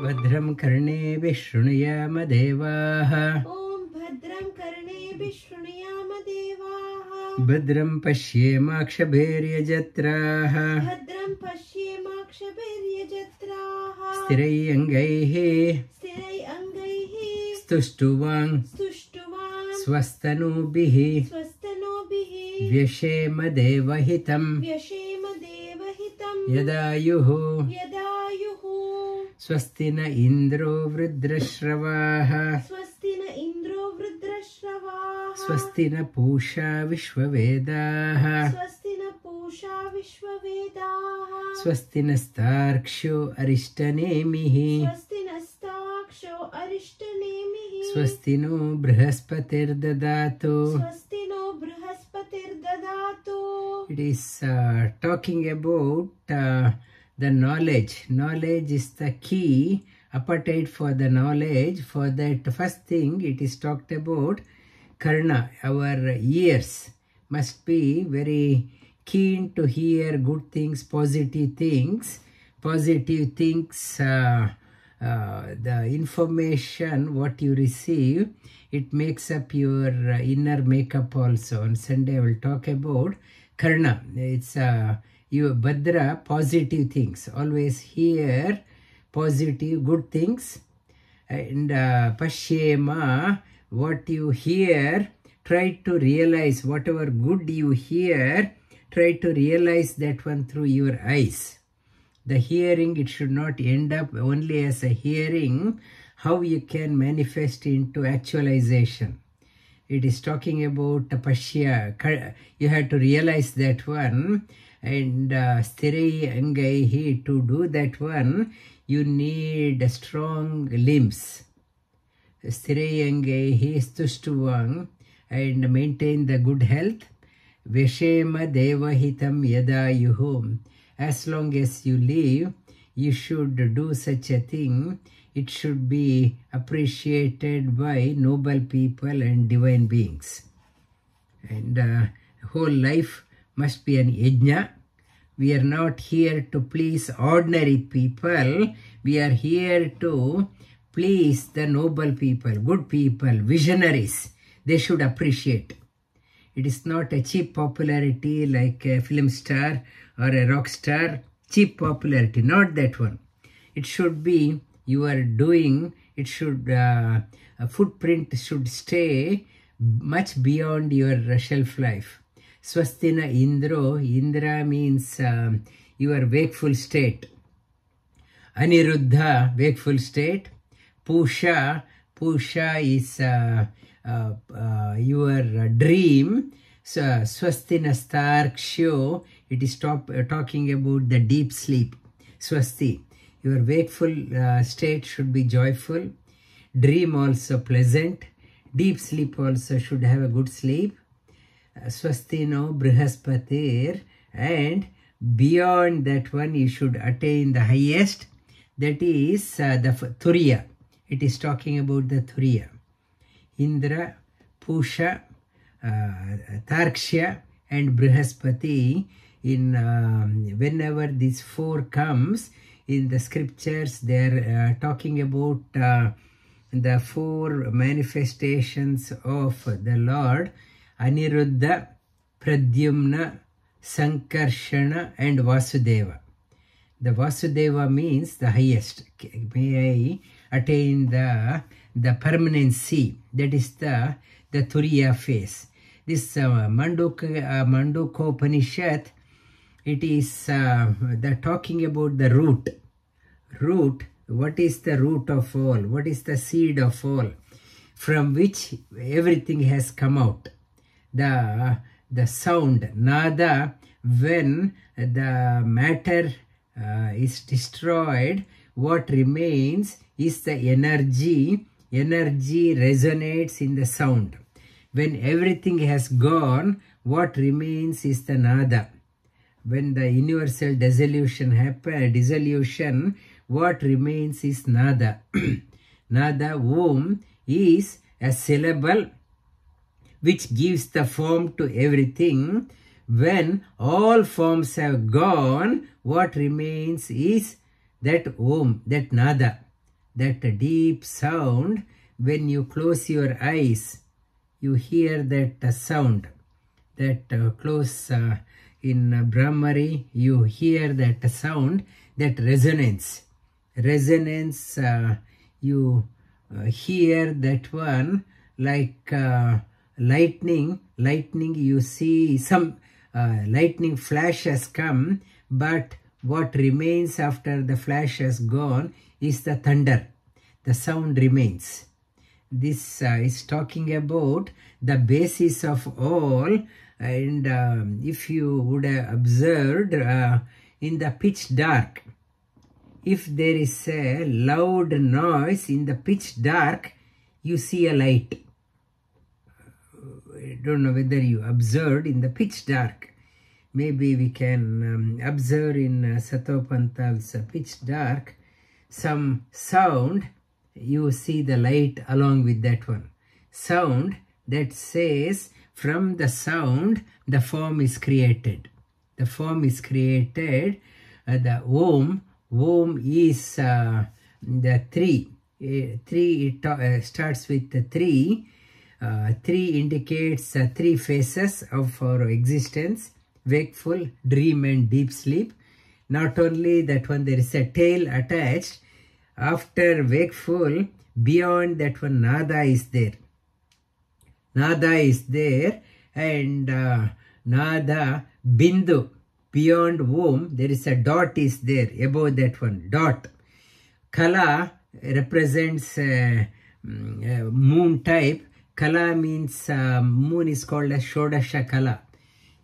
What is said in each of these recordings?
भद्रं कर्णेभिः शृणुयाम देवाः ॐ भद्रं कर्णेभिः शृणुयाम देवाः भद्रं पश्येमाक्षभिर्यजत्राः भद्रं पश्येमाक्षभिर्यजत्राः स्थिरैरङ्गैः स्थिरैरङ्गैः स्तुष्टुवां स्वस्तनूभिः स्वस्तनूभिः व्यशेम देवहितं व्यशेम देवहितं यदायुः यदायुः स्वस्ति न इन्द्रो वृद्धश्रवाः स्वस्ति न इन्द्रो वृद्धश्रवाः स्वस्ति न पूषा विश्ववेदाः स्वस्ति न पूषा विश्ववेदाः स्वस्ति नस्तार्क्ष्यो अरिष्टनेमिः स्वस्ति नस्ताक्षो अरिष्टनेमिः स्वस्ति नो बृहस्पतिर्ददातु. स्वस्ति no बृहस्पतिर्ददातु. It is talking about the knowledge. Knowledge is the key. Appetite for the knowledge. For that first thing, it is talked about karna. Our ears must be very keen to hear good things, positive things. Positive things, the information, what you receive, it makes up your inner makeup also. On Sunday, I will talk about karna. It's your Bhadra, positive things. Always hear positive, good things. And Pashyema, what you hear, try to realize whatever good you hear, try to realize that one through your eyes. The hearing, it should not end up only as a hearing, how you can manifest into actualization. It is talking about Pashya. You have to realize that one. And Sthirei Angaihi, to do that one, you need strong limbs. Sthirei Angaihi Stustuvang, and maintain the good health. Veshema Devahitam Yadayuhum. As long as you live, you should do such a thing. It should be appreciated by noble people and divine beings. And whole life must be an yajna. We are not here to please ordinary people. We are here to please the noble people, good people, visionaries. They should appreciate. It is not a cheap popularity like a film star or a rock star. Cheap popularity, not that one. It should be you are doing, it should, a footprint should stay much beyond your shelf life. Swastina Indro, Indra means your wakeful state. Aniruddha, wakeful state. Pusha, Pusha is your dream. So, Swastina Starksho, it is talking about the deep sleep. Swasti, your wakeful state should be joyful. Dream also pleasant. Deep sleep also should have a good sleep. Swastino Brihaspatir, and beyond that one you should attain the highest. That is the Turiya. It is talking about the Turiya. Indra, Pusha, Tarksha and Brihaspati. In whenever these four comes in the scriptures, they are talking about the four manifestations of the Lord: Aniruddha, Pradyumna, Sankarshana and Vasudeva. The Vasudeva means the highest. May I attain the permanency. That is the Turiya phase. This Mandukya it is talking about the root. Root, what is the root of all? What is the seed of all? From which everything has come out. The sound, nada, when the matter is destroyed, what remains is the energy. Energy resonates in the sound. When everything has gone, what remains is the nada. When the universal dissolution happens, what remains is nada. Nada, Om, is a syllable which gives the form to everything. When all forms have gone, what remains is that Om, that nada. that deep sound. When you close your eyes, you hear that sound. That close in Brahmari, you hear that sound, that resonance. Resonance, you hear that one like lightning. Lightning, you see some lightning flash has come, but what remains after the flash has gone is the thunder. The sound remains. This is talking about the basis of all. And if you would have observed in the pitch dark, if there is a loud noise in the pitch dark, you see a light. I don't know whether you observed in the pitch dark. Maybe we can observe in Satopanthal's pitch dark some sound. You see the light along with that one. Sound that says from the sound the form is created. The form is created. The Om. Om is the three. Three, it starts with the three. Three indicates three phases of our existence: wakeful, dream and deep sleep. Not only that one, there is a tail attached. After wakeful, beyond that one, Nada is there. Nada is there, and Nada, Bindu. Beyond Om, there is a dot is there, above that one, dot. Kala represents moon type. Kala means moon is called as Shodasha Kala.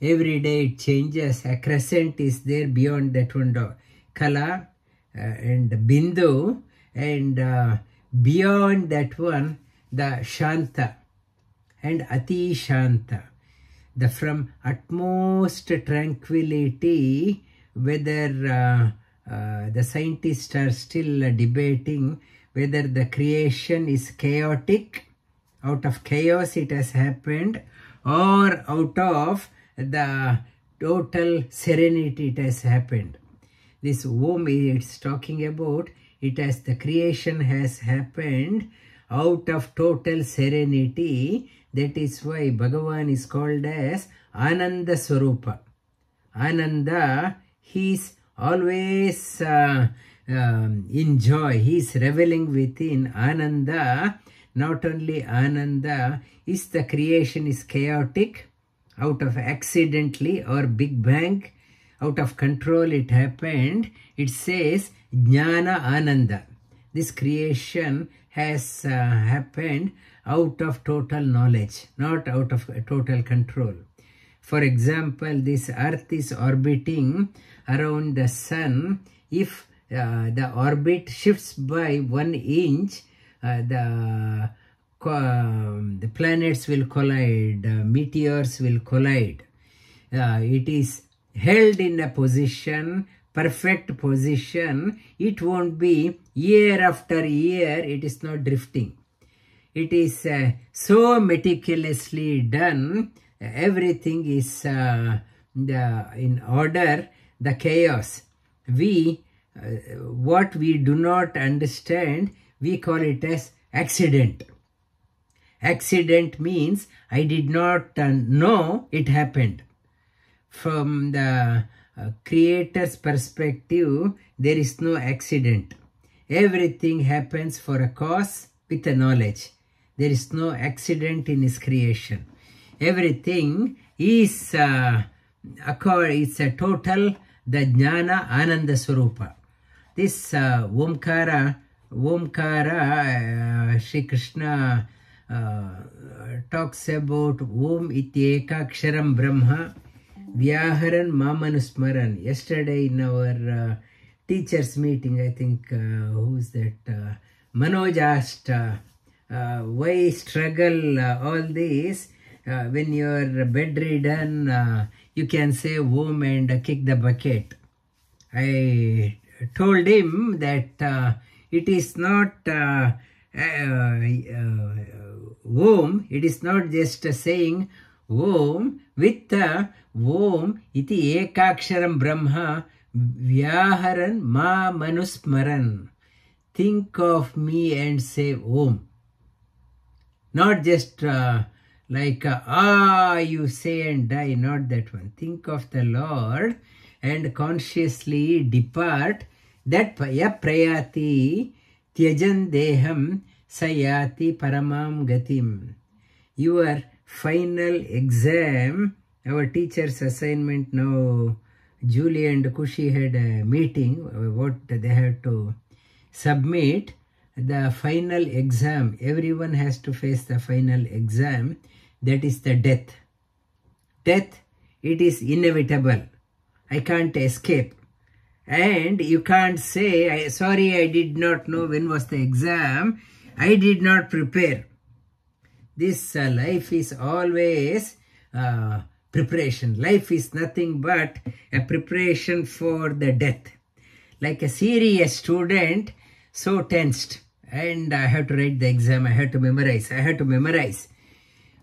Every day it changes. A crescent is there beyond that one dot. Kala and Bindu, and beyond that one, the Shanta and Ati Shanta. The from utmost tranquility, whether the scientists are still debating whether the creation is chaotic, out of chaos it has happened, or out of the total serenity it has happened. This Om it's talking about, it as the creation has happened out of total serenity. That is why Bhagavan is called as Ananda Swarupa. Ananda, he is always in joy. He is reveling within Ananda. Not only Ananda, is the creation is chaotic, out of accidentally or Big Bang, out of control it happened. It says Jnana Ananda. This creation has happened out of total knowledge, not out of total control. For example, this earth is orbiting around the sun. If the orbit shifts by 1 inch, the planets will collide, meteors will collide. It is held in a position, perfect position. It won't be year after year, it is not drifting. It is so meticulously done. Everything is in order. The chaos, what we do not understand, we call it as accident. Accident means I did not know it happened. From the creator's perspective, there is no accident. Everything happens for a cause with a knowledge. There is no accident in his creation. Everything is it's a total, the Jnana Ananda Swarupa. This Omkara, Sri Krishna talks about Om iti ekaksharam Brahma Vyaharan Mamanusmaran. Yesterday in our teachers meeting, I think, who's that? Manoj asked, why struggle all this? When you're bedridden, you can say Om and kick the bucket. I told him that it is not Om, it is not just saying Om. With Om iti ekaksharam Brahma Vyaharan ma manusmaran. think of me and say Om. Not just you say and die, not that one. Think of the Lord and consciously depart. That prayati tyajan deham sayati paramam gatim. Your final exam, our teacher's assignment now, Julie and Kushi had a meeting, what they have to submit. The final exam, everyone has to face the final exam, that is the death. Death, it is inevitable. I can't escape. And you can't say, sorry, I did not know when was the exam. I did not prepare. This life is always preparation. Life is nothing but a preparation for the death. Like a serious student, so tensed. And I have to write the exam, I have to memorize.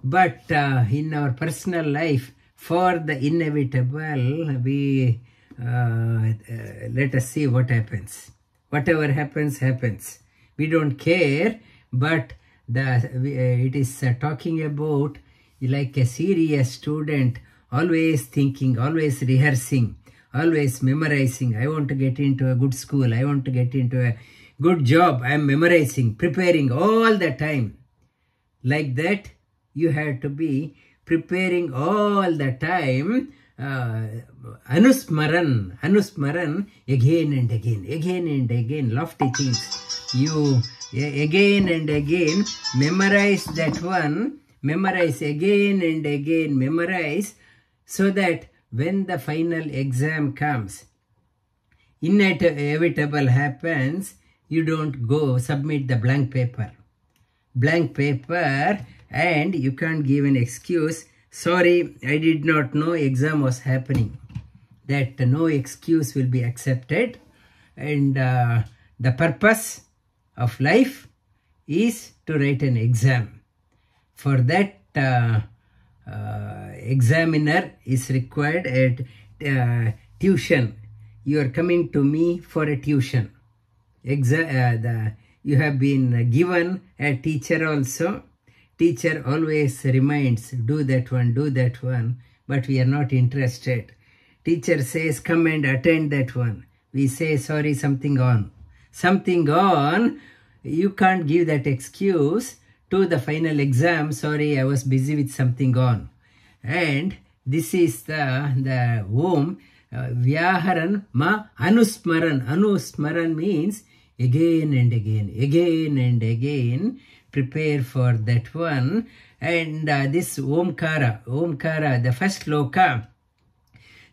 But in our personal life, for the inevitable, we let us see what happens. Whatever happens, happens. We don't care, but it is talking about like a serious student, always thinking, always rehearsing, always memorizing. I want to get into a good school. I want to get into a good job. I am memorizing, preparing all the time. Like that, you have to be preparing all the time. Anusmaran, again and again, lofty things. You again and again memorize that one, memorize again and again, memorize, so that when the final exam comes, inevitable happens, you don't go submit the blank paper, and you can't give an excuse. Sorry, I did not know exam was happening. That no excuse will be accepted. And the purpose of life is to write an exam. For that, examiner is required at tuition. You are coming to me for a tuition. You have been given a teacher also. Teacher always reminds, do that one, but we are not interested. Teacher says, come and attend that one. We say, sorry, something on. You can't give that excuse to the final exam. Sorry, I was busy with something on. And this is the Om. Vyaharan ma anusmaran. Anusmaran means again and again. Prepare for that one. And this Omkara, the first loka,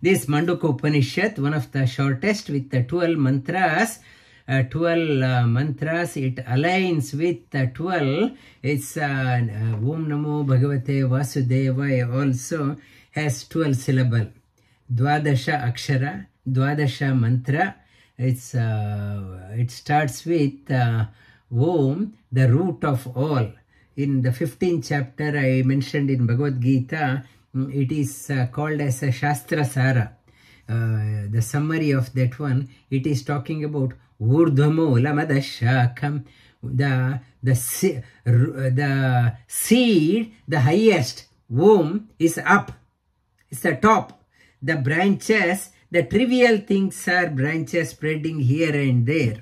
this Mandukya Upanishad, one of the shortest with the 12 mantras. 12 mantras, it aligns with the 12. It's Om Namo Bhagavate Vasudevaya also has 12 syllable. Dwadasha Akshara, Dwadasha Mantra. It starts with Om, the root of all. In the 15th chapter I mentioned in Bhagavad Gita, it is called as a Shastra Sara. The summary of that one, it is talking about Urdhvamulamadash, the seed, the highest. Om is up. It's the top. The branches, the trivial things are branches spreading here and there.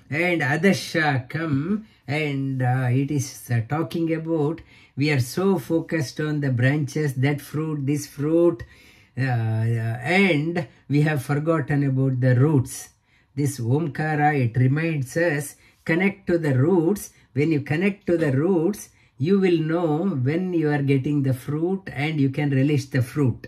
And Adashakam, and it is talking about, we are so focused on the branches, that fruit, this fruit, and we have forgotten about the roots. This Omkara, it reminds us, connect to the roots. When you connect to the roots, you will know when you are getting the fruit and you can relish the fruit.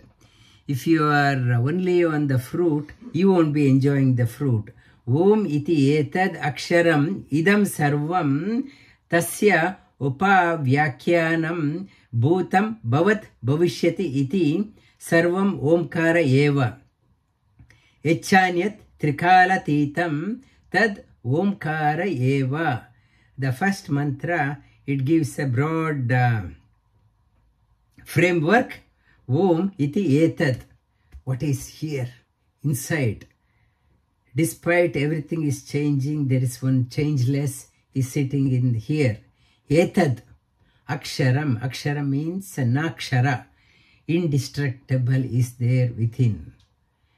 If you are only on the fruit, you won't be enjoying the fruit. Om iti etad aksharam idam sarvam tasya upavyakyanam bhutam bhavat bhavishyati iti sarvam omkara eva. Echanyat trikala titam tad omkara eva. The first mantra, it gives a broad framework. Om iti etad. What is here, inside? Despite everything is changing, there is one changeless is sitting in here. Etad aksharam. Aksharam means nakshara. Indestructible is there within.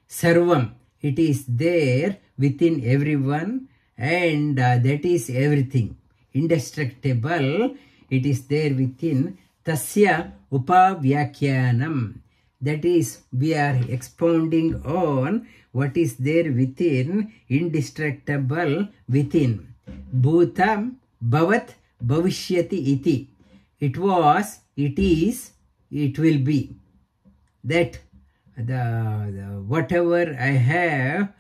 Sarvam, it is there within everyone, and that is everything. Indestructible, it is there within. Tasya upavyakyanam. That is, we are expounding on what is there within, indestructible within. Bhutam bhavat bhavishyati iti. It was, it is, it will be. That the whatever I have,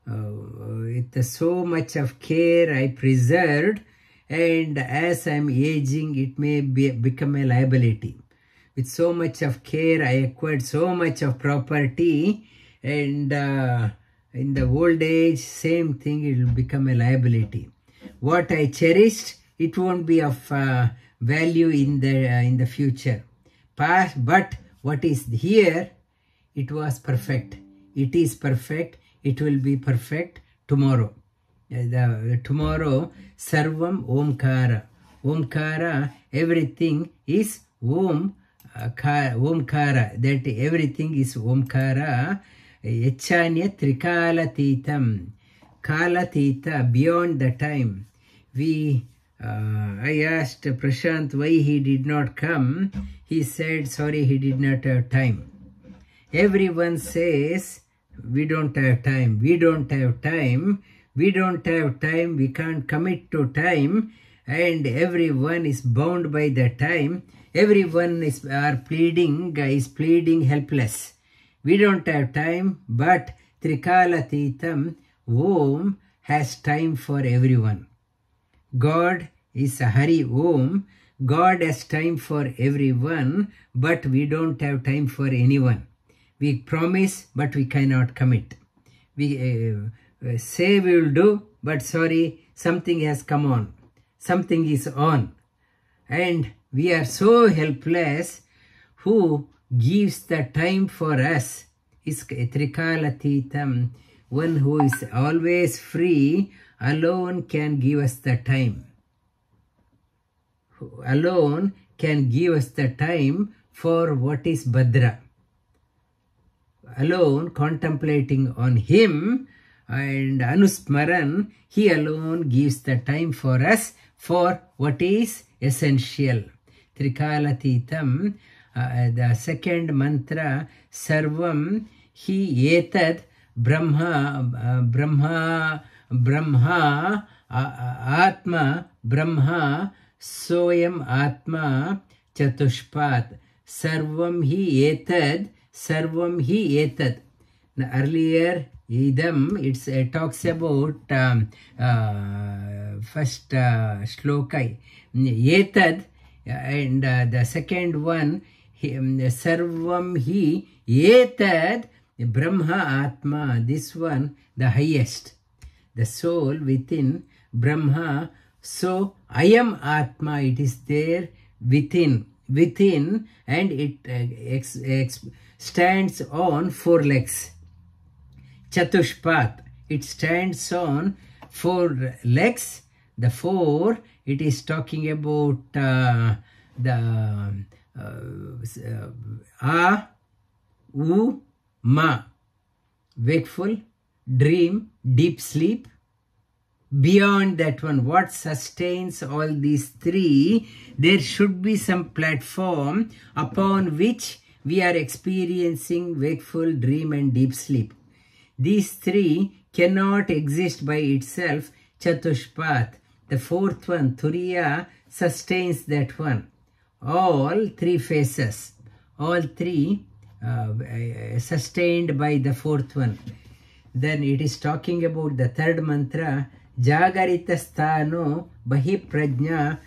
with so much of care I preserved, and as I am aging, it may become a liability. With so much of care, I acquired so much of property, and in the old age, same thing, it will become a liability. What I cherished, it won't be of value in the future. But what is here, it was perfect. It is perfect. It will be perfect tomorrow. Tomorrow, Sarvam Omkara. Omkara, everything is Om. Omkara, that everything is Omkara. Echanya Trikalatitam. Kalatita, beyond the time. I asked Prashant why he did not come. He said, sorry, he did not have time. Everyone says, we don't have time. We don't have time. We don't have time. We can't commit to time. And everyone is bound by the time. Everyone is pleading helpless. We don't have time, but Trikalatitam, Om has time for everyone. God is a Hari Om. God has time for everyone, but we don't have time for anyone. We promise, but we cannot commit. We say we will do, but sorry, something has come on. Something is on. And we are so helpless. Who gives the time for us is Trikalatitam. One who is always free alone can give us the time. Alone can give us the time for what is Bhadra. Alone, contemplating on him and Anusmaran, he alone gives the time for us for what is essential. Trikalatitam, the second mantra, Sarvam hi etad Brahma, Atma, Brahma, Soyam Atma, Chatushpat. Sarvam hi etad, Sarvam hi etad. Earlier, Idam, it talks about first shloka, etad, and the second one, Sarvam hi etad, Brahma Atma. This one, the highest, the soul within Brahma. So I am Atma, it is there within, and it stands on 4 legs. Chatushpat, it stands on 4 legs. The 4, it is talking about the A, U, Ma, wakeful, dream, deep sleep. Beyond that one, what sustains all these 3, there should be some platform upon which we are experiencing wakeful, dream and deep sleep. These 3 cannot exist by itself. Chatushpat, the 4th one, Turiya, sustains that one. All 3 faces, all 3 sustained by the 4th one. Then it is talking about the 3rd mantra, Jagarita Sthano Bahi Prajna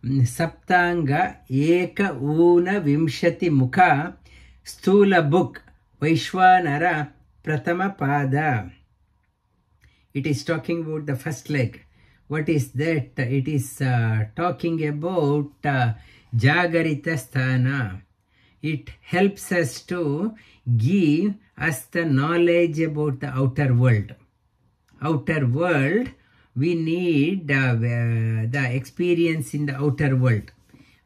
Saptanga Eka Una Vimshati Mukha Stula Book Vaishwanara Pratama Pada. It is talking about the first leg. What is that? It is talking about Jagarita Sthana. it helps us to give us the knowledge about the outer world. Outer world, we need the experience in the outer world.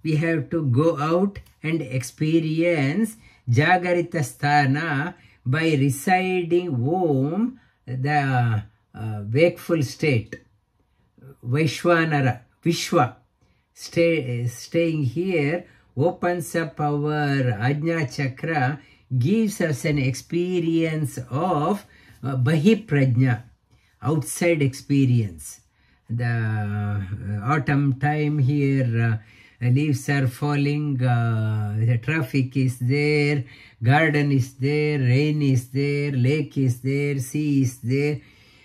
We have to go out and experience Jagarita Sthana by residing Om, the wakeful state. Vaishwanara, Vishwa, staying here opens up our Ajna Chakra, gives us an experience of Bahi Prajna, outside experience. The autumn time here, leaves are falling, the traffic is there, garden is there, rain is there, lake is there, sea is there,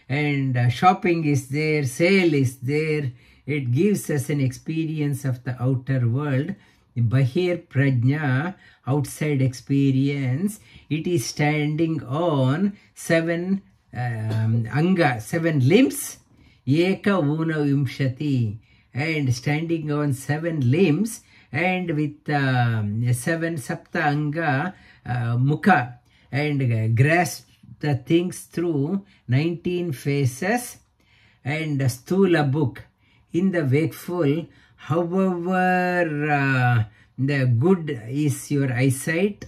and shopping is there, sale is there. It gives us an experience of the outer world. Bahir Prajna, outside experience, it is standing on 7 anga, 7 limbs, Eka Una Vimshati, and standing on 7 limbs and with 7 Sapta Anga Mukha, and grasp the things through 19 faces and Stula book. In the wakeful, however the good is your eyesight,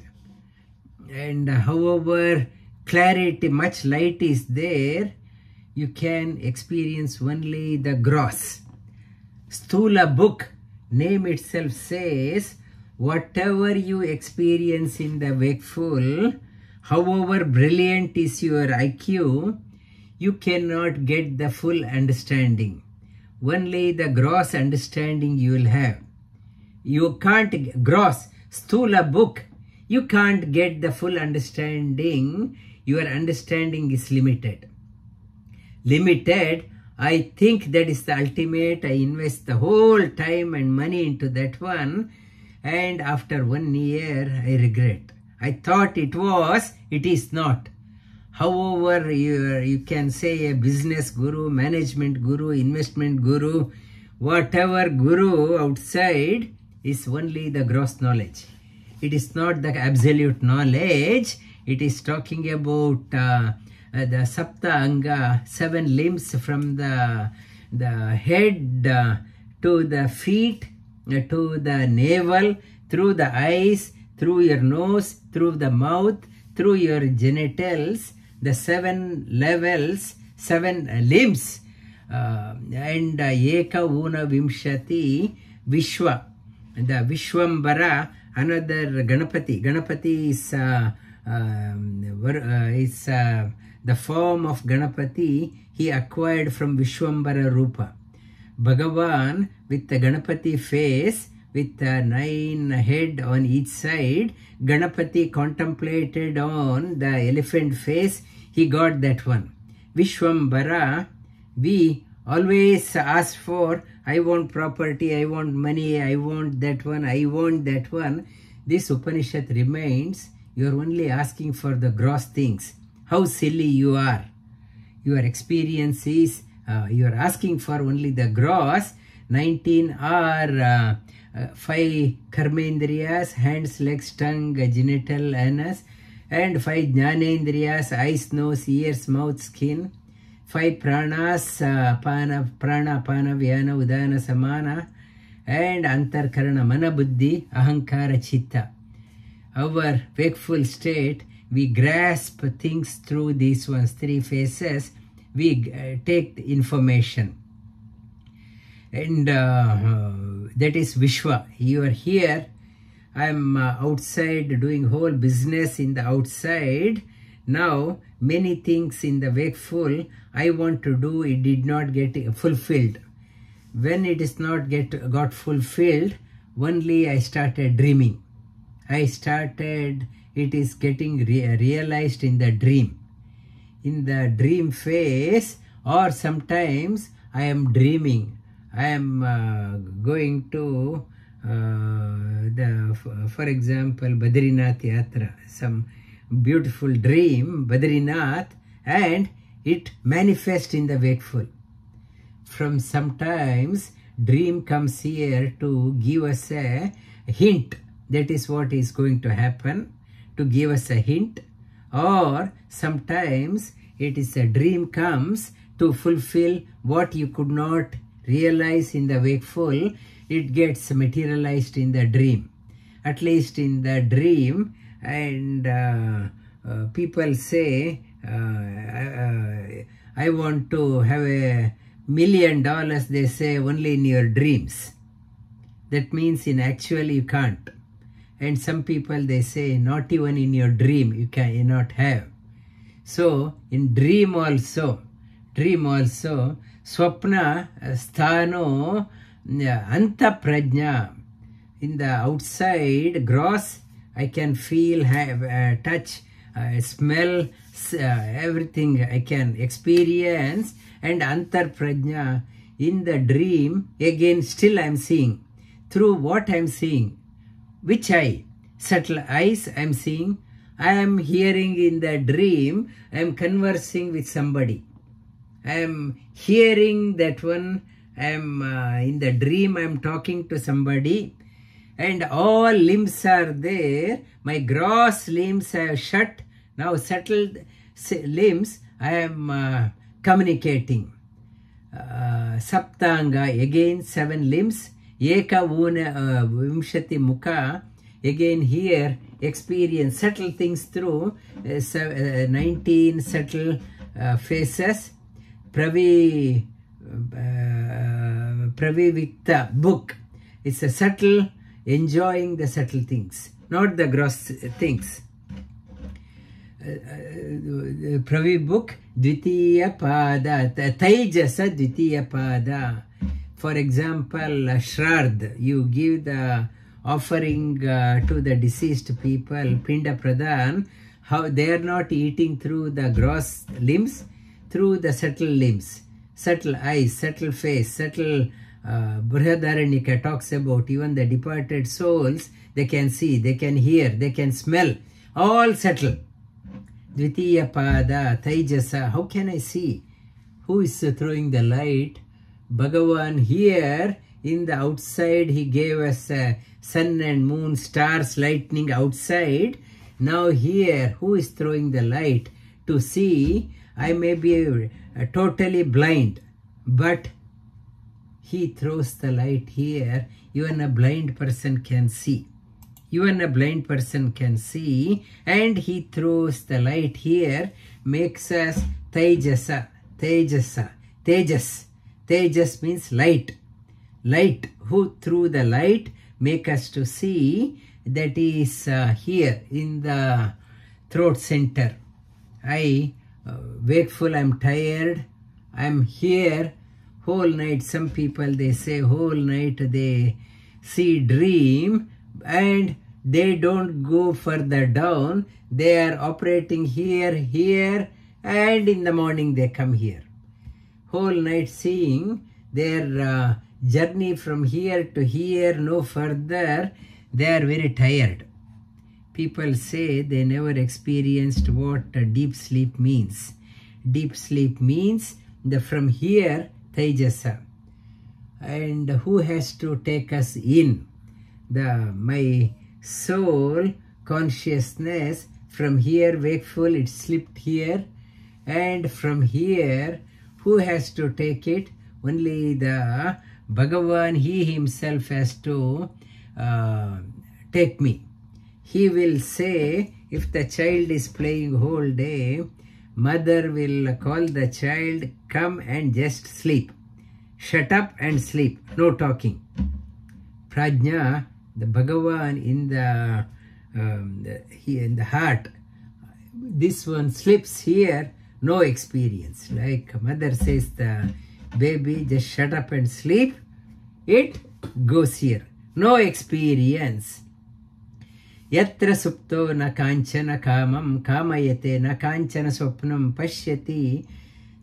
and however clarity, much light is there, you can experience only the gross. Stula book, name itself says, whatever you experience in the wakeful, however brilliant is your IQ, you cannot get the full understanding. Only the gross understanding you will have. You can't, gross, Stula book, you can't get the full understanding. Your understanding is limited. Limited, I think that is the ultimate. I invest the whole time and money into that one, and after 1 year I regret. I thought it was, it is not. However, you can say a business guru, management guru, investment guru, whatever guru outside is only the gross knowledge. It is not the absolute knowledge. It is talking about the Sapta Anga, 7 limbs from the head to the feet, to the navel, through the eyes, through your nose, through the mouth, through your genitals, the 7 levels, 7 limbs, and Eka Una Vimshati Vishwa, the Vishwambara, another Ganapati. Ganapati is the form of Ganapati he acquired from Vishwambara Rupa. Bhagavan with the Ganapati face, with 9 head on each side, Ganapati contemplated on the elephant face, he got that one. Vishwambara, we always ask for, I want property, I want money, I want that one, I want that one. This Upanishad remains, you are only asking for the gross things. How silly you are. Your experience is, you are asking for only the gross. 19 are 5 karmendriyas, hands, legs, tongue, genital, anus, and 5 jnanendriyas, eyes, nose, ears, mouth, skin, 5 pranas, prana, apana, vyana, udana, samana, and antarkarana, mana, buddhi, ahankara, chitta. Our wakeful state, we grasp things through these 3 phases, we take the information. And that is Vishwa. You are here, I am outside doing whole business in the outside. Now many things in the wakeful I want to do, it did not get fulfilled. When it is not got fulfilled, only I started dreaming. It is getting realized in the dream. In the dream phase, or sometimes I am dreaming. I am going to for example, Badrinath Yatra, some beautiful dream, Badrinath, and it manifests in the wakeful. From sometimes dream comes here to give us a hint That is what is going to happen, to give us a hint. Or sometimes it is a dream comes to fulfill what you could not realize in the wakeful. It gets materialized in the dream, at least in the dream. And people say, I want to have $1 million. They say only in your dreams. That means in actual you can't. And some people, they say not even in your dream you cannot have. So in dream also, swapna sthano anta prajna. In the outside gross, I can feel, have, touch, smell, everything I can experience. And antar prajna, in the dream, again still I am seeing. Through what I am seeing? Which eye? Subtle eyes I am seeing. I am hearing in the dream. I am conversing with somebody. I am hearing that one. I am in the dream. I am talking to somebody. And all limbs are there. My gross limbs I have shut. Now subtle limbs I am communicating. Saptanga, again 7 limbs. Eka vimshati mukha, again here experience subtle things through 19 subtle faces. Pravivikta book. It's a subtle, enjoying the subtle things, not the gross things. Pravi book, Dvitiya Pada, Taijasa Dvitiya Pada. For example, Shrad, you give the offering to the deceased people, Pinda Pradhan, how they are not eating through the gross limbs, through the subtle limbs, subtle eyes, subtle face, subtle Brihadaranyaka talks about even the departed souls, they can see, they can hear, they can smell, all subtle. Dvitiya Pada, Taijasa, how can I see? Who is throwing the light? Bhagavan here in the outside, he gave us sun and moon, stars, lightning outside. Now here, who is throwing the light to see? I may be totally blind, but he throws the light here. Even a blind person can see. Even a blind person can see, and he throws the light here, makes us Tejasa, Tejasa, Tejas. Tejas means light. Light, who through the light make us to see. That is here in the throat center. I wakeful, I am tired, I am here whole night. Some people, they say whole night they see dream and they don't go further down. They are operating here, and in the morning they come here. Whole night seeing their journey from here to here, no further. They are very tired. People say they never experienced what deep sleep means. Deep sleep means the from here, Tejasa. And who has to take us in? My soul consciousness, from here wakeful, it slipped here. And from here, who has to take it? Only the Bhagavan, he himself has to take me. He will say, if the child is playing whole day, mother will call the child, come and just sleep. Shut up and sleep, no talking. Prajna, the Bhagavan in the heart, this one slips here, no experience. Like mother says, the baby, just shut up and sleep, it goes here, no experience. Yatra supto na kanchana kamam kamayate na kanchana swapnam pashyati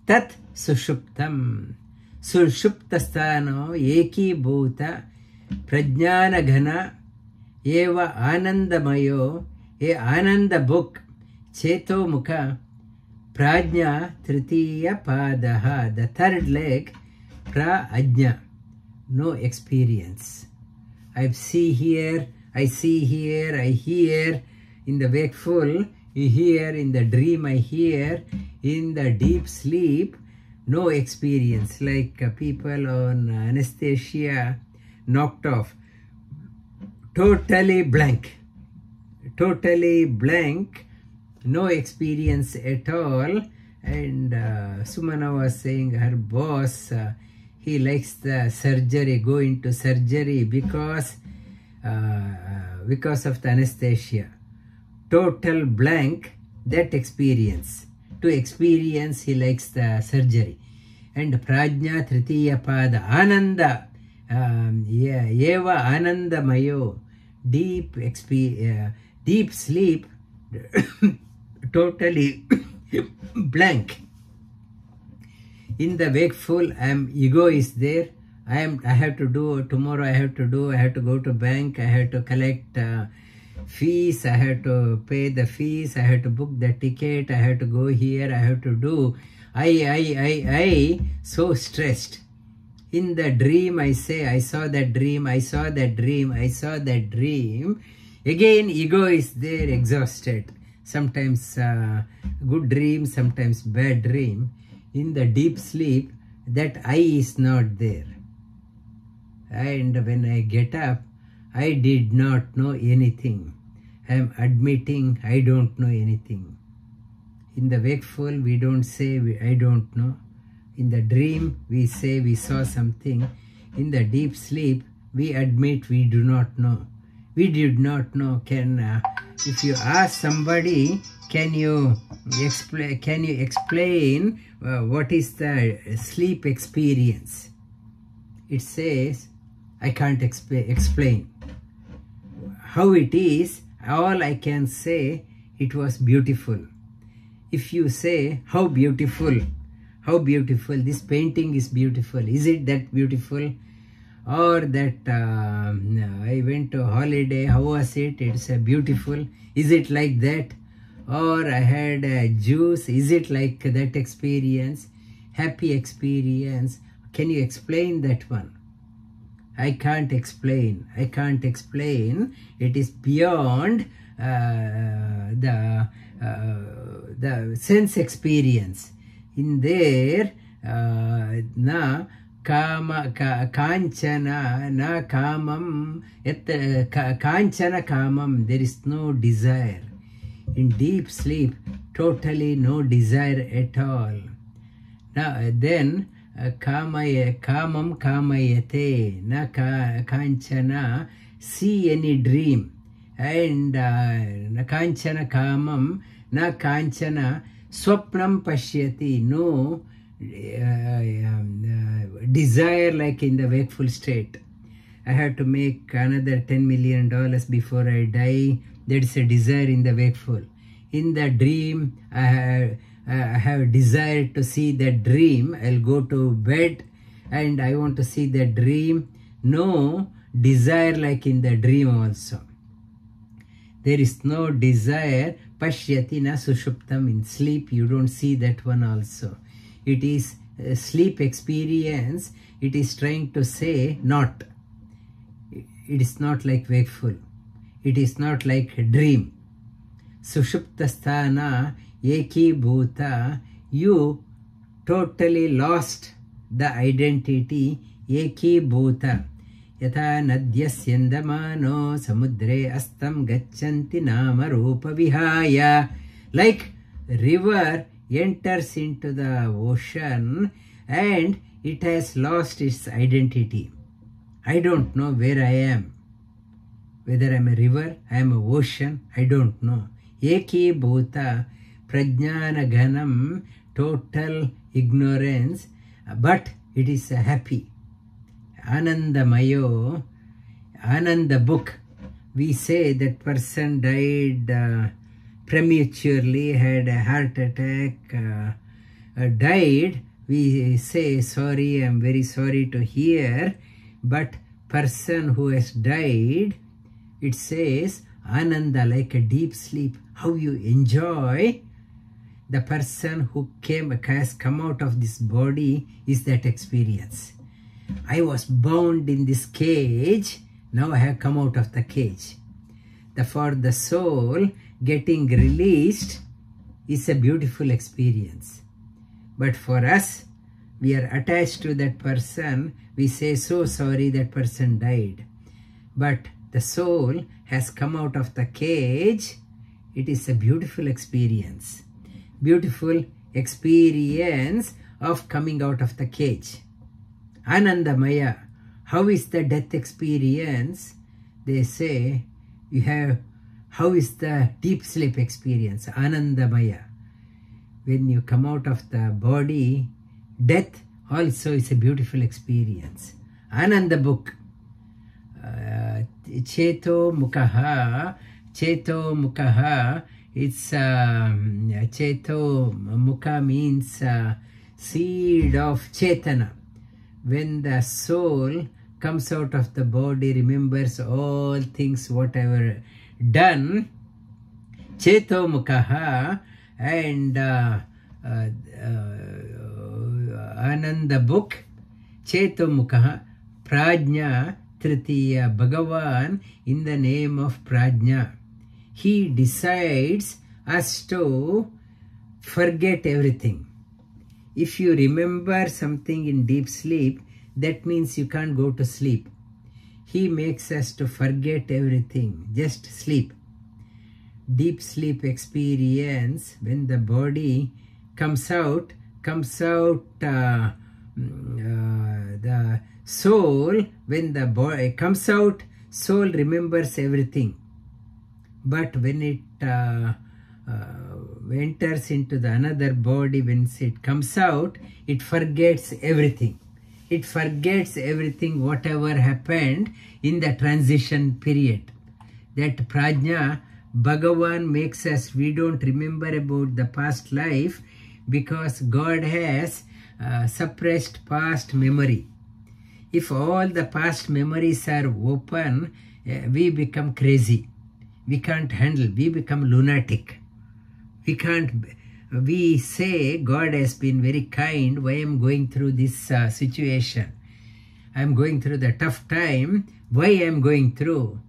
tat sushuptam. Sushuptastano eki bhuta prajnana ghana eva anandamayo e ananda book cheto mukha prajna tritiya padaha. The third leg, prajna, no experience. I see here, I see here, I hear. In the wakeful, you hear. In the dream, I hear. In the deep sleep, no experience. Like people on anesthesia, knocked off. Totally blank. Totally blank. No experience at all. And Sumana was saying her boss, he likes the surgery, go into surgery because of the anesthesia. Total blank, that experience. To experience, he likes the surgery. And Prajna Tritiya Pada, Ananda, Eva Anandamayo, deep sleep, totally blank. In the wakeful, ego is there. I have to do tomorrow. I have to go to bank. I have to collect fees. I have to pay the fees. I have to book the ticket. I have to go here. I have to do. I so stressed. In the dream, I say, I saw that dream. I saw that dream. I saw that dream. Again, ego is there, exhausted. Sometimes good dream, sometimes bad dream. In the deep sleep, that I is not there. And when I get up, I did not know anything. I am admitting I don't know anything. In the wakeful, we don't say I don't know. In the dream, we say we saw something. In the deep sleep, we admit we do not know. We did not know. If you ask somebody, can you explain what is the sleep experience? It says, I can't explain. How it is, all I can say, it was beautiful. If you say, how beautiful, this painting is beautiful. Is it that beautiful? Or that I went to holiday, how was it? It's beautiful. Is it like that? Or I had a juice. Is it like that experience? Happy experience. Can you explain that one? I can't explain. I can't explain. It is beyond the sense experience. In there, na kama kanchana na kamam kanchana kamam. There is no desire. In deep sleep, totally no desire at all. Now then, kamam kamayate na kanchana, see any dream. And kanchana kamam na kanchana swapnam pashyati, no desire like in the wakeful state. I have to make another $10 million before I die. That is a desire in the wakeful. In the dream, I have desire to see that dream. I'll go to bed and I want to see that dream. No desire like in the dream also. There is no desire. Pashyati na sushuptam. In sleep, you don't see that one also. It is a sleep experience. It is trying to say not. It is not like wakeful. It is not like a dream. Sushuptasthana eki bhuta. You totally lost the identity. Eki bhuta. Yatha nadyasyandamano samudre astam gacchanti nama rupa vihaya. Like river enters into the ocean and it has lost its identity. I don't know where I am. Whether I am a river, I am an ocean, I don't know. Eki bhuta prajnana ghanam, total ignorance, but it is happy. Anandamayo, Ananda book. We say that person died prematurely, had a heart attack, died. We say, sorry, I am very sorry to hear. But person who has died, it says, Ananda, like a deep sleep. How you enjoy. The person who has come out of this body is that experience. I was bound in this cage. Now I have come out of the cage. for the soul getting released is a beautiful experience. But for us, we are attached to that person. We say, so sorry, that person died. But the soul has come out of the cage. It is a beautiful experience. Beautiful experience of coming out of the cage. Anandamaya. How is the death experience? They say, how is the deep sleep experience? Anandamaya. When you come out of the body, death also is a beautiful experience. Ananda book. Cheto Mukaha. Cheto Mukaha. It's Cheto Mukha means seed of Chetana. When the soul comes out of the body, remembers all things whatever done, Cheto Mukaha, and Ananda book, Cheto Mukaha, Prajna Tritiya, Bhagavan in the name of Prajna. He decides us to forget everything. If you remember something in deep sleep, that means you can't go to sleep. He makes us to forget everything, just sleep. Deep sleep experience, when the body comes out the soul, when the body comes out, soul remembers everything. But when it enters into the another body, when it comes out, it forgets everything. It forgets everything whatever happened in the transition period. That prajna, Bhagavan makes us, we don't remember about the past life because God has suppressed past memory. If all the past memories are open, we become crazy. We can't handle, we become lunatic. We say God has been very kind. Why am I going through this situation? I am going through the tough time. Why I am going through?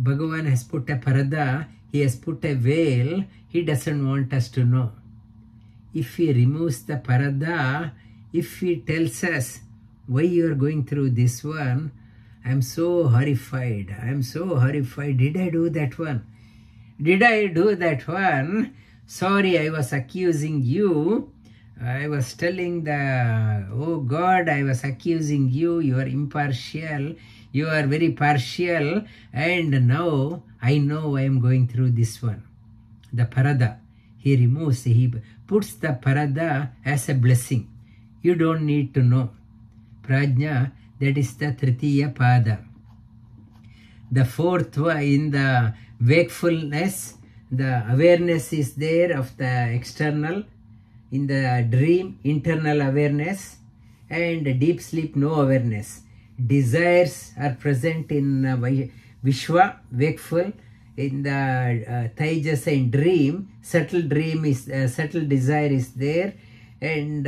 Bhagavan has put a parada. He has put a veil. He doesn't want us to know. If he removes the parada, if he tells us why you are going through this one, I am so horrified. I am so horrified. Did I do that one? Did I do that one? Sorry, I was accusing you. I was telling oh God, I was accusing you. You are impartial. You are very partial. And now I know I am going through this one. The parada. He removes, he puts the parada as a blessing. You don't need to know. Prajna, that is the Tritiya Pada. The fourth one, in the wakefulness, the awareness is there of the external. In the dream, internal awareness. And deep sleep, no awareness. Desires are present in Vishwa, wakeful. In the Taijasa, in dream, subtle desire is there. And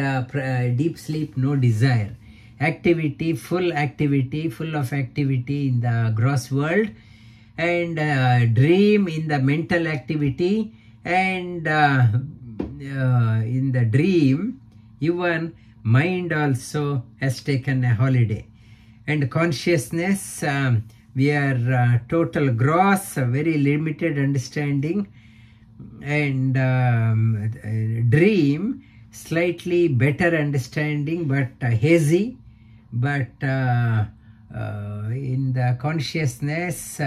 deep sleep, no desire. Activity, full of activity in the gross world. And dream in the mental activity. And in the dream, even mind also has taken a holiday. And consciousness, we are total gross, very limited understanding. And dream, slightly better understanding, but hazy. But in the consciousness,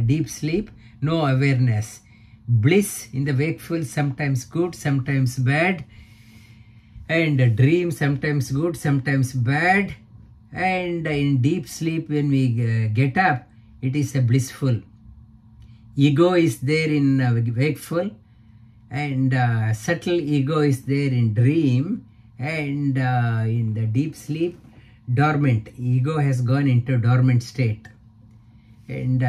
deep sleep, no awareness. Bliss in the wakeful, sometimes good, sometimes bad. And dream, sometimes good, sometimes bad. And in deep sleep, when we get up, it is a blissful. Ego is there in wakeful. And subtle ego is there in dream. And in the deep sleep, dormant. Ego has gone into dormant state. And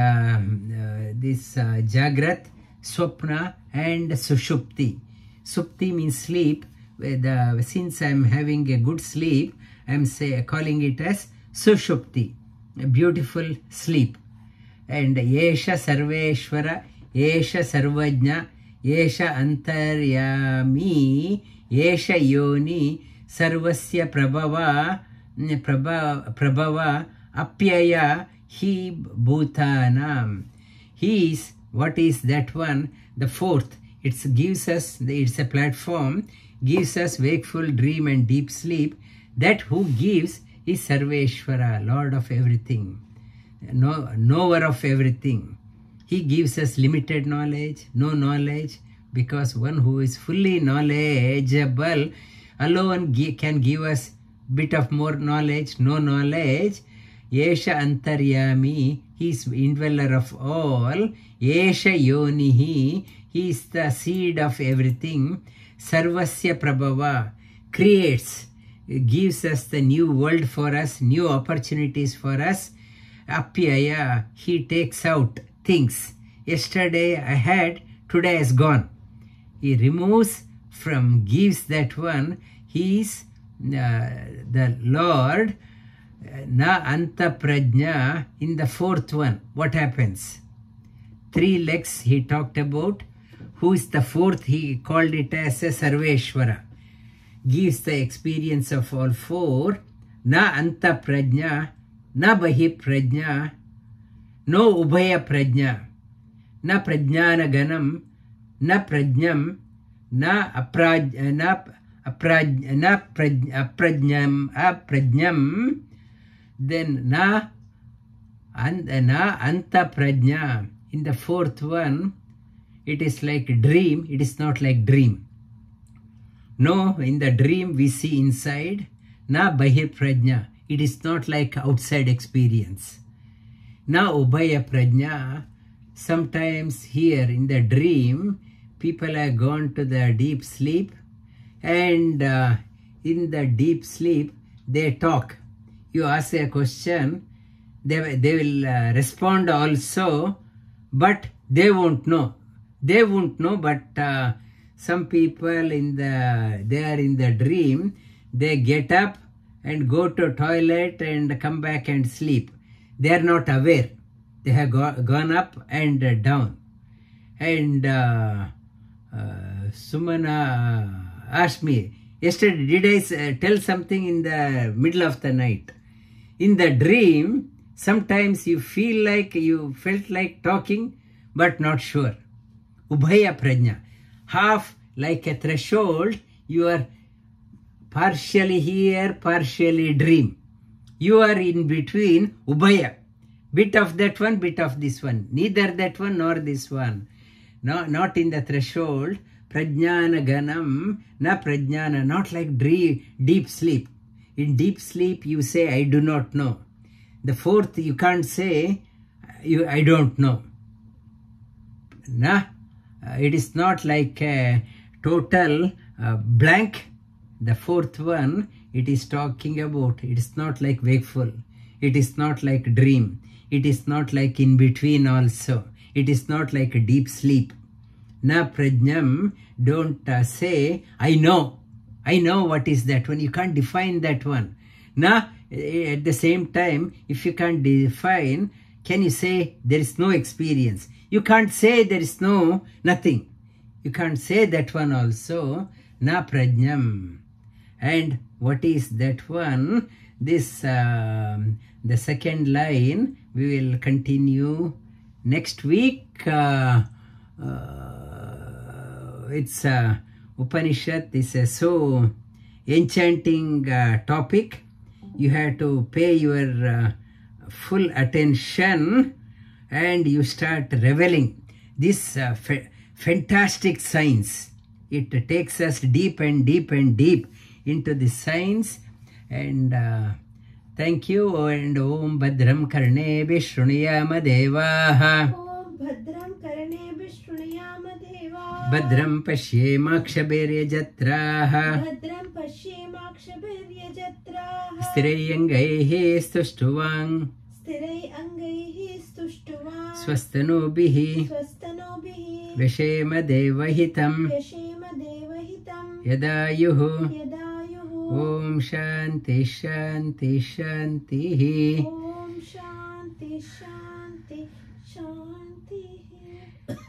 this Jagrat, Swapna and Sushupti. Supti means sleep. Since I am having a good sleep, I am calling it as Sushupti, a beautiful sleep. and Yesha Sarveshwara, Yesha Sarvajna, Yesha Antaryami, Yesha Yoni, Sarvasya Prabhava, Apyaya, He Bhutanam. He is, what is that one? The fourth. It gives us, it's a platform, gives us wakeful dream and deep sleep. That who gives is Sarveshwara, Lord of everything, knower of everything. He gives us limited knowledge, no knowledge, because one who is fully knowledgeable alone can give us bit of more knowledge, no knowledge. Yesha Antaryami, he is indweller of all. Yesha Yonihi, he is the seed of everything. Sarvasya Prabhava, creates, gives us the new world for us, new opportunities for us. Apyaya, he takes out things. Yesterday I had, today is gone. He removes from, gives that one. He is the Lord. Na Anta Prajna, in the fourth one, what happens? 3 legs he talked about. Who is the fourth? He called it as a Sarveshwara. Gives the experience of all 4. Na Anta Prajna, na Bahi Prajna, no Ubhaya Prajna, na Prajnana Ganam, na Prajnam, na Aprajnam, then na Anta Prajna. In the fourth one, it is like dream, it is not like dream. No, in the dream we see inside. Na Bahir Prajna, it is not like outside experience. Na Ubhaya Prajna, sometimes here in the dream, people have gone to the deep sleep, and in the deep sleep, they talk. You ask a question, they will respond also, but they won't know. They won't know, but some people they are in the dream, they get up and go to toilet and come back and sleep. They are not aware. They have gone up and down. And Sumana asked me, yesterday, did I tell something in the middle of the night? In the dream, sometimes you feel like you felt like talking, but not sure. Ubhaya Prajna, half like a threshold, you are partially here, partially dream. You are in between Ubhaya, bit of that one, bit of this one, neither that one nor this one. No, not in the threshold. Prajnana Ganam, na Prajnana, not like deep sleep. In deep sleep, you say, I do not know. The fourth, you can't say, I don't know. It is not like a total blank. The fourth one, it is talking about, it is not like wakeful. It is not like dream. It is not like in between also. It is not like a deep sleep. Na Prajnam, don't say, I know what is that one. You can't define that one. Na, at the same time, if you can't define, can you say there is no experience? You can't say there is nothing. You can't say that one also. Na Prajnam. And what is that one? This, the second line, we will continue next week. It's Upanishad is a so enchanting topic. You have to pay your full attention and you start reveling this fantastic science. It takes us deep and deep and deep into the science. And thank you. And Om Bhadram Karne Vishruniyama Devaha. Om Bhadram Karne Vishruniyama Devaha. Bhadram Pashyemakshabirya Jatraha. Bhadram Pashyemakshabirya Jatraha. Stirai Angaihi Stuštuvang. Stirai Angaihi Stuštuvang. Swastanobihi. Swastanobihi. Vishema Devahitam. Yashema Devahitam. Yadayuhu. Yadayuhu. Om Shanti Shanti Shanti. Om Shanti Shanti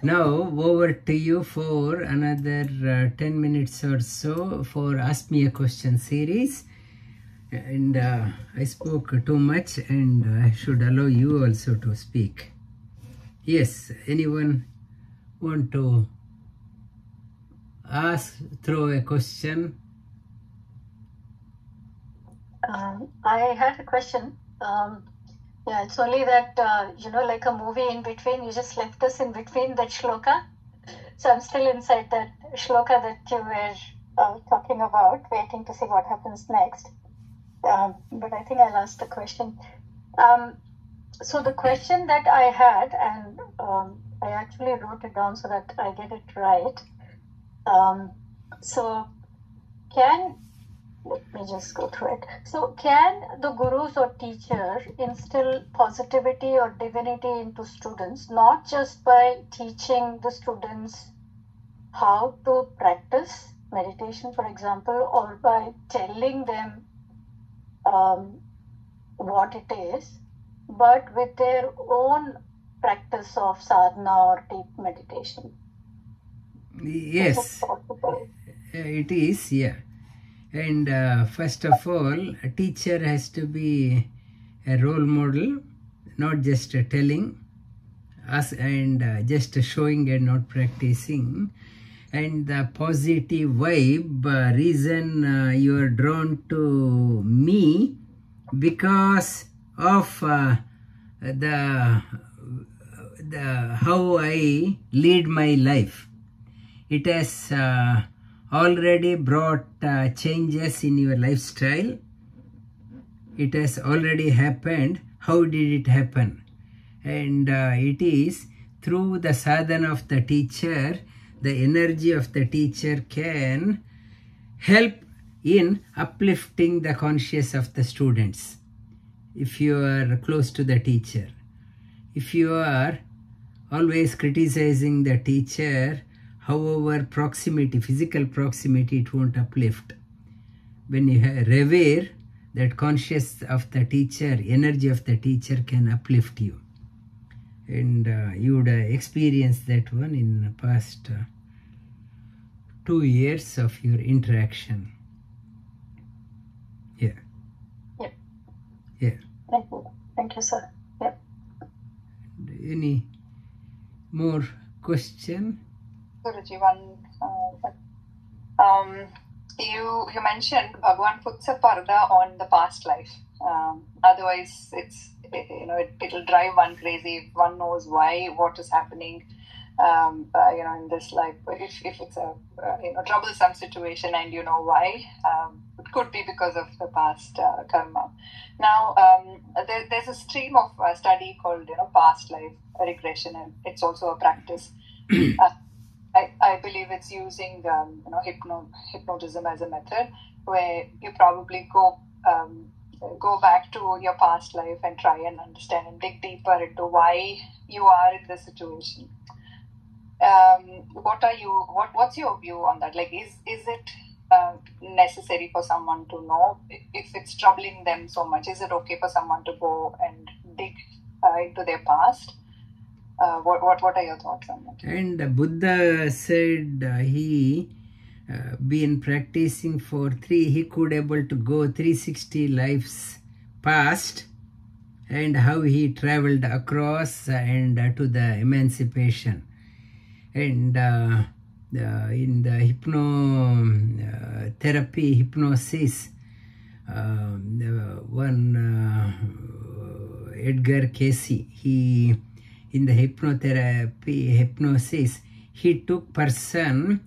Now over to you for another 10 minutes or so for Ask Me a Question series. And I spoke too much, and I should allow you also to speak. Yes, anyone want to throw a question? I had a question. Yeah, it's only that, like a movie in between, you just left us in between that shloka. So I'm still inside that shloka that you were talking about, waiting to see what happens next. But I think I'll ask the question. So the question that I had, and I actually wrote it down so that I get it right. Let me just go through it. So can the gurus or teacher instill positivity or divinity into students, not just by teaching the students how to practice meditation, for example, or by telling them what it is, but with their own practice of sadhana or deep meditation? Yes, it is, yeah. And first of all, a teacher has to be a role model, not just telling us and just showing and not practicing. And the positive vibe, reason you are drawn to me because of the how I lead my life. It has already brought changes in your lifestyle. It has already happened. How did it happen? And it is through the sadhana of the teacher. The energy of the teacher can help in uplifting the consciousness of the students. If you are close to the teacher, if you are always criticizing the teacher, however proximity, physical proximity, it won't uplift. When you revere that consciousness of the teacher, energy of the teacher can uplift you. And you would experience that one in the past 2 years of your interaction. Yeah. Yep. Yeah. Thank you. Thank you, sir. Yep. Any more question? Guruji, you mentioned Bhagwan puts a parda on the past life. Otherwise, it'll drive one crazy if one knows what is happening. In this life, if it's a troublesome situation and you know why, it could be because of the past karma. Now, there's a stream of study called past life regression, and it's also a practice. I believe it's using hypnotism as a method where you probably go back to your past life and try and understand and dig deeper into why you are in this situation. What's your view on that? Like, is it necessary for someone to know if it's troubling them so much? Is it okay for someone to go and dig into their past? What are your thoughts on that? And Buddha said he been practicing he could able to go 360 lives past, and how he traveled across and to the emancipation. And in the hypnotherapy, hypnosis, Edgar Cayce, in the hypnosis, he took person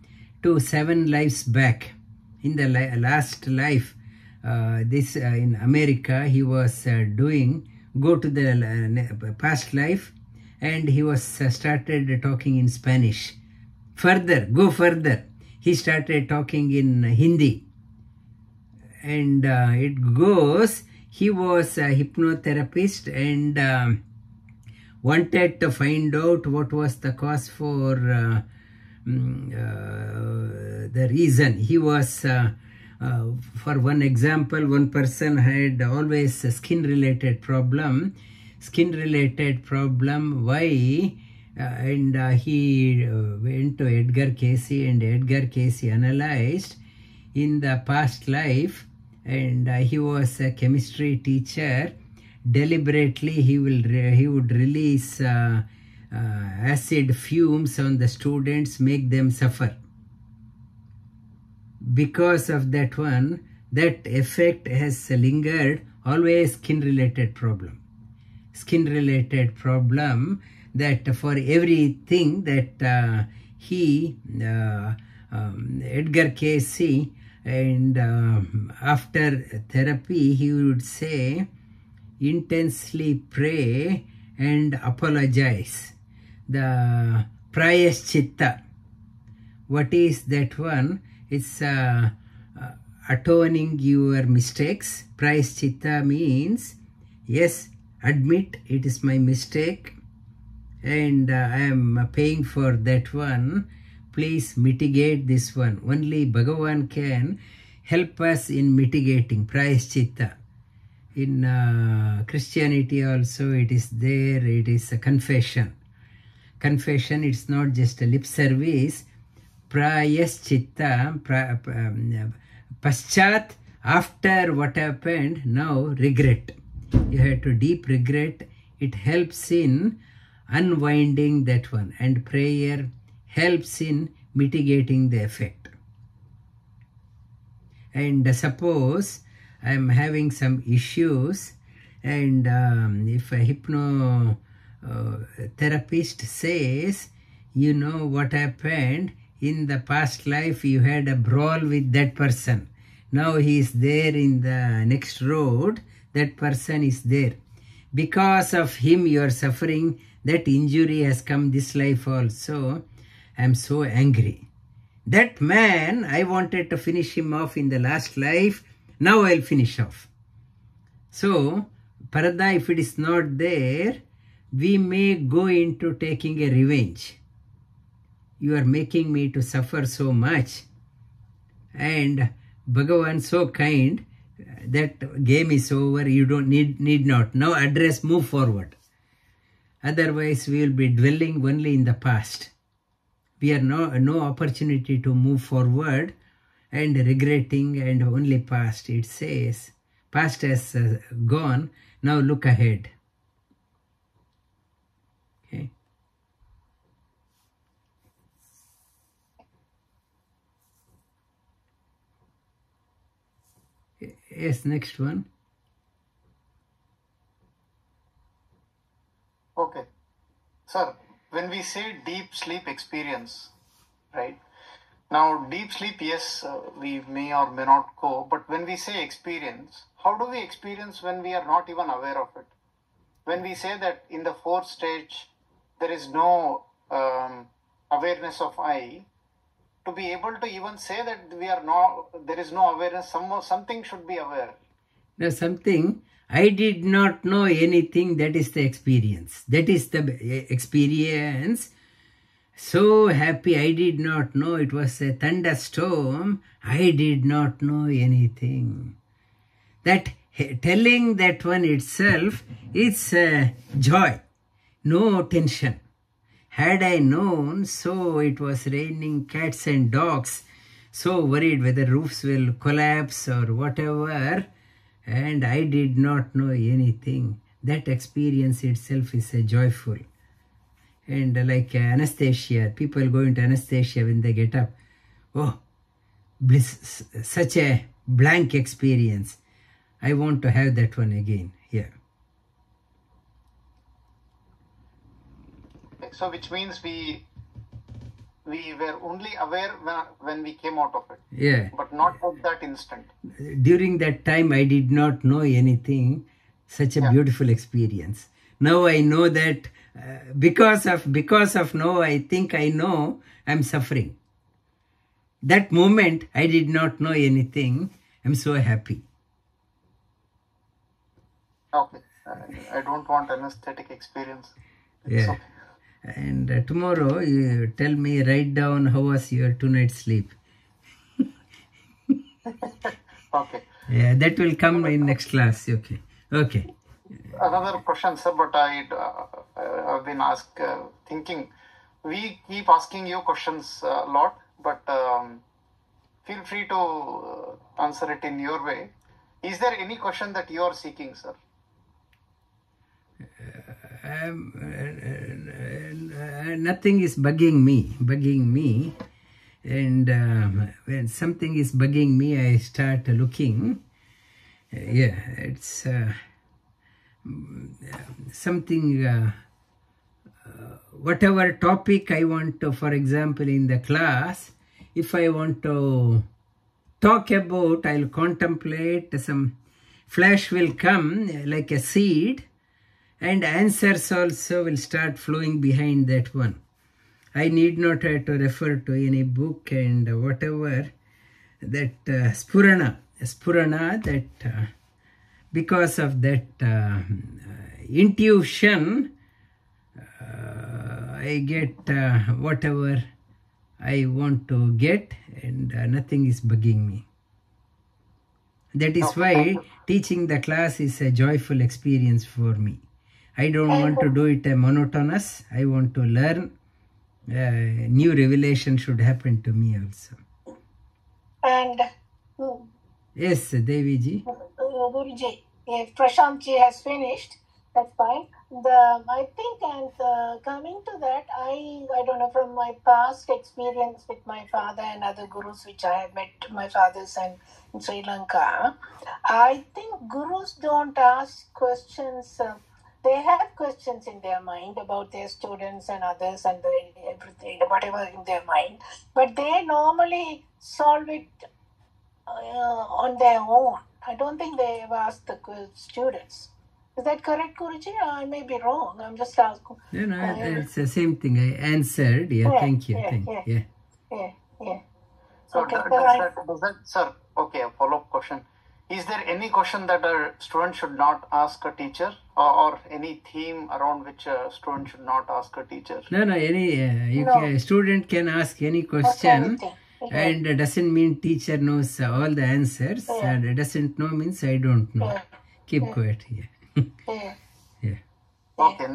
to 7 lives back. In the last life, in America, he was go to the past life, and he was started talking in Spanish. Go further. He started talking in Hindi. And it goes, he was a hypnotherapist and wanted to find out what was the cause for the reason. He was, for one example, one person had always a skin related problem. Why and he went to Edgar Cayce, and Edgar Cayce analyzed in the past life, and he was a chemistry teacher. Deliberately he would release acid fumes on the students, make them suffer. Because of that one, that effect has lingered. Always skin related problem that for everything that Edgar Cayce, and after therapy he would say, intensely pray and apologize. The prayaschitta, what is that one? It's atoning your mistakes. Prayaschitta means, yes, admit it is my mistake and I am paying for that one. Please mitigate this one. Only Bhagavan can help us in mitigating prayaschitta. In Christianity also it is there. It is a confession. Confession, it's not just a lip service. Prayaschitta, paschat, after what happened, now regret. You have to deep regret. It helps in unwinding that one, and prayer helps in mitigating the effect. And suppose I am having some issues, and if a hypnotherapist says, you know what happened, in the past life you had a brawl with that person. Now he is there in the next road, that person is there. Because of him you are suffering, that injury has come this life also. I am so angry. That man, I wanted to finish him off in the last life, now I'll finish off. So, Parada, if it is not there, we may go into taking a revenge. You are making me to suffer so much. And Bhagavan so kind, that game is over, you don't need not. Now address, move forward. Otherwise we will be dwelling only in the past. We are no opportunity to move forward and regretting and only past. It says, past has gone, now look ahead. Okay. Yes, next one. Okay. Sir, when we say deep sleep experience, right? Now, deep sleep, yes, we may or may not go, but when we say experience, how do we experience when we are not even aware of it? When we say that in the fourth stage, there is no awareness of I, to be able to even say that there is no awareness, something should be aware. Now something, I did not know anything, that is the experience. That is the experience. So happy, I did not know, it was a thunderstorm, I did not know anything. That telling that one itself, it's joy, no tension. Had I known, so it was raining cats and dogs, so worried whether roofs will collapse or whatever, and I did not know anything. That experience itself is joyful. And like anesthesia, people go into anesthesia when they get up. Oh, bliss, such a blank experience. I want to have that one again. Yeah. So which means we were only aware when we came out of it. Yeah. But not at that instant. During that time, I did not know anything. Such a beautiful experience. Now I know that because of now I think I know I'm suffering. That moment, I did not know anything. I'm so happy. Okay. I don't want anesthetic experience. Yeah. Okay. And tomorrow, you tell me, write down how was your 2 nights sleep. Okay. Yeah, that will come in next class. Okay. Okay. Another question, sir, but I've been thinking. We keep asking you questions a lot, but feel free to answer it in your way. Is there any question that you are seeking, sir? Nothing is bugging me, and when something is bugging me, I start looking. Yeah, it's something. Whatever topic I want to, for example, in the class, if I want to talk about, I'll contemplate, some flash will come like a seed, and answers also will start flowing behind that one. I need not have to refer to any book and whatever, that spurana, that because of that intuition, I get whatever I want to get, and nothing is bugging me. That is why teaching the class is a joyful experience for me. I don't want to do it monotonous. I want to learn. New revelation should happen to me also. And Yes, Devi ji. Guruji, if Prashant ji has finished, that's fine. I think, and coming to that, I don't know, from my past experience with my father and other gurus which I have met, my fathers and in Sri Lanka, I think gurus don't ask questions. They have questions in their mind about their students and others and everything, whatever in their mind, but they normally solve it on their own. I don't think they ever ask the students. Is that correct, Guruji? I may be wrong. I'm just asking. No, it's the same thing. I answered. Thank you. Yeah. So Okay, does that, sir? Okay, a follow-up question. Is there any question that a student should not ask a teacher, or any theme around which a student should not ask a teacher? No. Any student can ask any question, and doesn't mean teacher knows all the answers. And doesn't know means I don't know. Keep quiet here. Yeah. Okay,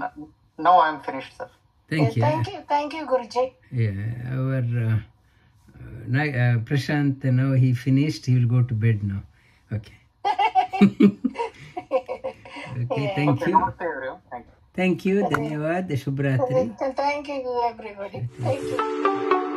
now I'm finished, sir. Thank you. Thank you, Guruji. Yeah, our Prashant, now he finished. He will go to bed now. Okay. Okay, thank you. Namaste, everyone. Thank you. Thank you. Dhanyavad. Shubhratri. Thank you, everybody. Thank you.